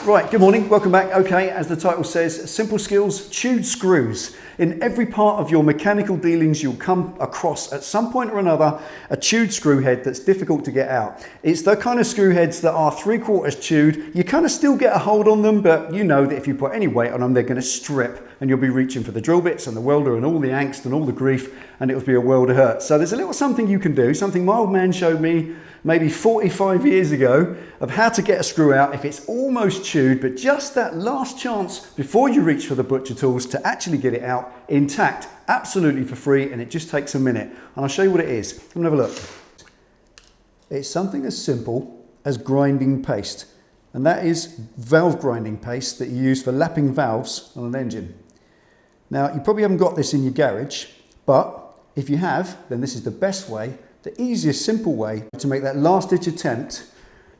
Right, good morning, welcome back. Okay, as the title says, simple skills, chewed screws. In every part of your mechanical dealings, you'll come across at some point or another a chewed screw head that's difficult to get out. It's the kind of screw heads that are 3/4 chewed. You kind of still get a hold on them, but you know that if you put any weight on them, they're going to strip and you'll be reaching for the drill bits and the welder and all the angst and all the grief, and it'll be a world of hurt. So there's a little something you can do, something my old man showed me maybe 45 years ago, of how to get a screw out if it's almost chewed, but just that last chance before you reach for the butcher tools to actually get it out intact, absolutely for free, and it just takes a minute. And I'll show you what it is. Come and have a look. It's something as simple as grinding paste, and that is valve grinding paste that you use for lapping valves on an engine. Now, you probably haven't got this in your garage, but if you have, then this is the best way, the easiest, simple way to make that last-ditch attempt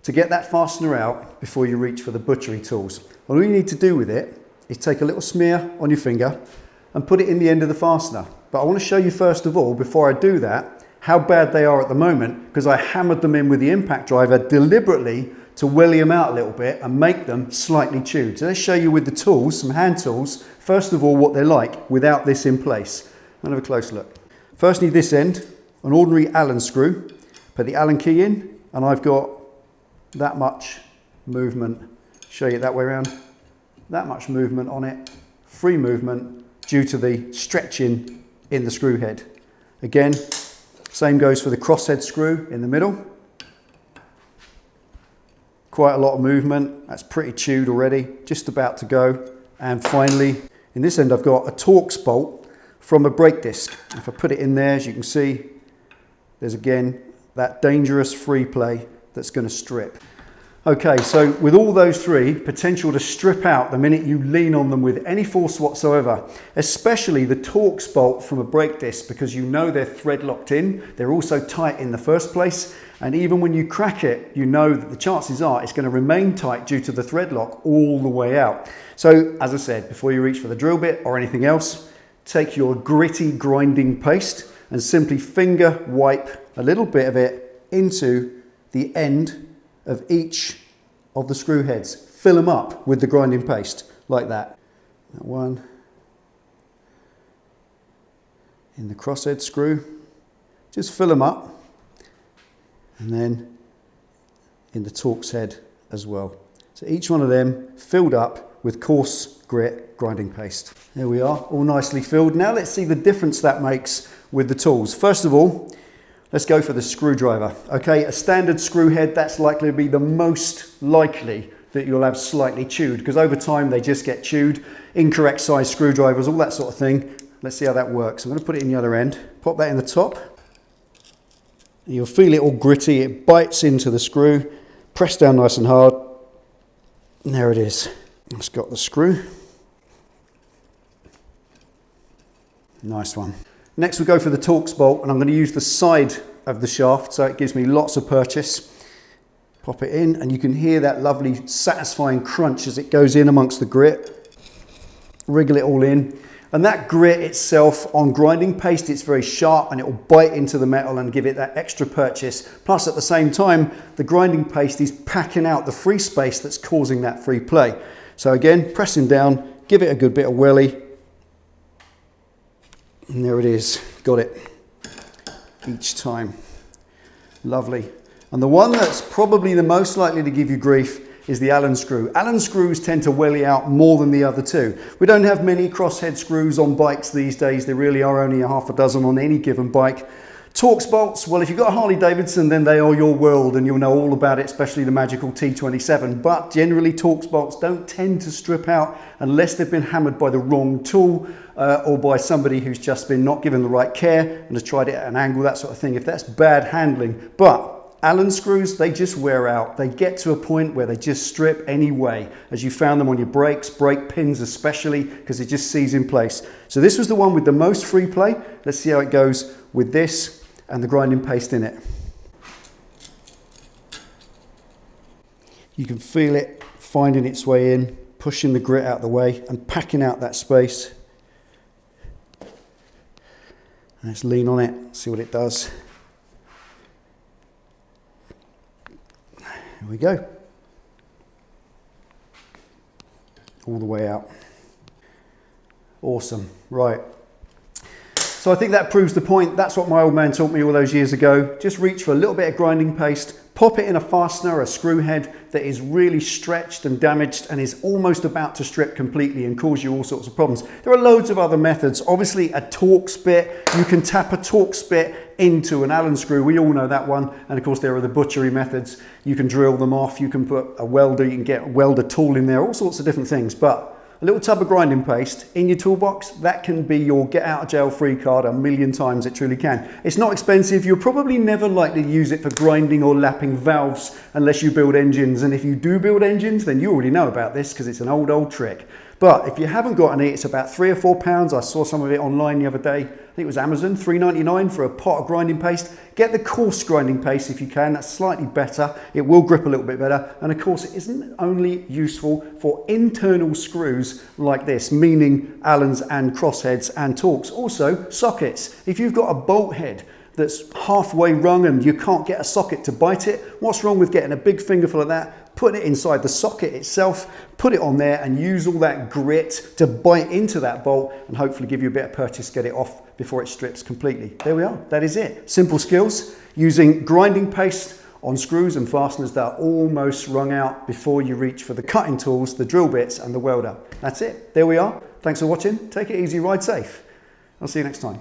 to get that fastener out before you reach for the butchery tools. All you need to do with it is take a little smear on your finger and put it in the end of the fastener. But I want to show you first of all, before I do that, how bad they are at the moment, because I hammered them in with the impact driver deliberately to welly them out a little bit and make them slightly chewed. So let's show you with the tools, some hand tools, first of all what they're like without this in place. Have a close look. First need this end, an ordinary Allen screw. Put the Allen key in, and I've got that much movement. Show you it that way around. That much movement on it, free movement due to the stretching in the screw head. Again, same goes for the crosshead screw in the middle. Quite a lot of movement. That's pretty chewed already, just about to go. And finally, in this end, I've got a Torx bolt from a brake disc. If I put it in there, as you can see, there's again that dangerous free play that's going to strip. Okay, so with all those three, potential to strip out the minute you lean on them with any force whatsoever, especially the Torx bolt from a brake disc, because you know they're thread locked in, they're also tight in the first place, and even when you crack it, you know that the chances are it's going to remain tight due to the thread lock all the way out. So, as I said, before you reach for the drill bit or anything else, take your gritty grinding paste and simply finger wipe a little bit of it into the end of each of the screw heads. Fill them up with the grinding paste like that. That one in the crosshead screw, just fill them up, and then in the Torx head as well. So each one of them filled up with coarse grit grinding paste. There we are, all nicely filled. Now let's see the difference that makes with the tools. First of all, let's go for the screwdriver. Okay, a standard screw head, that's likely to be the most likely that you'll have slightly chewed, because over time they just get chewed. Incorrect size screwdrivers, all that sort of thing. Let's see how that works. I'm going to put it in the other end, pop that in the top. And you'll feel it all gritty, it bites into the screw. Press down nice and hard. And there it is. It's got the screw. Nice one. Next we'll go for the Torx bolt, and I'm going to use the side of the shaft so it gives me lots of purchase. Pop it in, and you can hear that lovely satisfying crunch as it goes in amongst the grit. Wriggle it all in, and that grit itself on grinding paste, it's very sharp and it will bite into the metal and give it that extra purchase. Plus at the same time, the grinding paste is packing out the free space that's causing that free play. So again, pressing down, give it a good bit of welly. And there it is, got it each time. Lovely. And the one that's probably the most likely to give you grief is the Allen screw. Allen screws tend to welly out more than the other two. We don't have many crosshead screws on bikes these days. There really are only a half a dozen on any given bike. Torx bolts, well, if you've got a Harley Davidson, then they are your world and you'll know all about it, especially the magical T27. But generally, Torx bolts don't tend to strip out unless they've been hammered by the wrong tool or by somebody who's just been not given the right care and has tried it at an angle, that sort of thing, if that's bad handling. But Allen screws, they just wear out. They get to a point where they just strip anyway, as you found them on your brakes, brake pins especially, because it just sees in place. So this was the one with the most free play. Let's see how it goes with this and the grinding paste in it. You can feel it finding its way in, pushing the grit out the way and packing out that space. And let's lean on it, see what it does. Here we go. all the way out. Awesome, right. So I think that proves the point. That's what my old man taught me all those years ago. Just reach for a little bit of grinding paste, pop it in a fastener, a screw head that is really stretched and damaged and is almost about to strip completely and cause you all sorts of problems. There are loads of other methods. Obviously a Torx bit, you can tap a Torx bit into an Allen screw. We all know that one. And of course there are the butchery methods. You can drill them off, you can put a welder, you can get a welder tool in there, all sorts of different things. But a little tub of grinding paste in your toolbox, that can be your get out of jail free card a million times, it truly can. It's not expensive, you're probably never likely to use it for grinding or lapping valves unless you build engines. And if you do build engines, then you already know about this because it's an old trick. But if you haven't got any, it's about £3 or £4. I saw some of it online the other day. I think it was Amazon, $3.99 for a pot of grinding paste. Get the coarse grinding paste if you can, that's slightly better. It will grip a little bit better. And of course, it isn't only useful for internal screws like this, meaning Allens and crossheads and Torx, also sockets. If you've got a bolt head that's halfway wrung and you can't get a socket to bite it, what's wrong with getting a big fingerful of that, put it inside the socket itself, put it on there and use all that grit to bite into that bolt and hopefully give you a bit of purchase, get it off before it strips completely. There we are, that is it. Simple skills, using grinding paste on screws and fasteners that are almost wrung out before you reach for the cutting tools, the drill bits and the welder. That's it, there we are. Thanks for watching, take it easy, ride safe. I'll see you next time.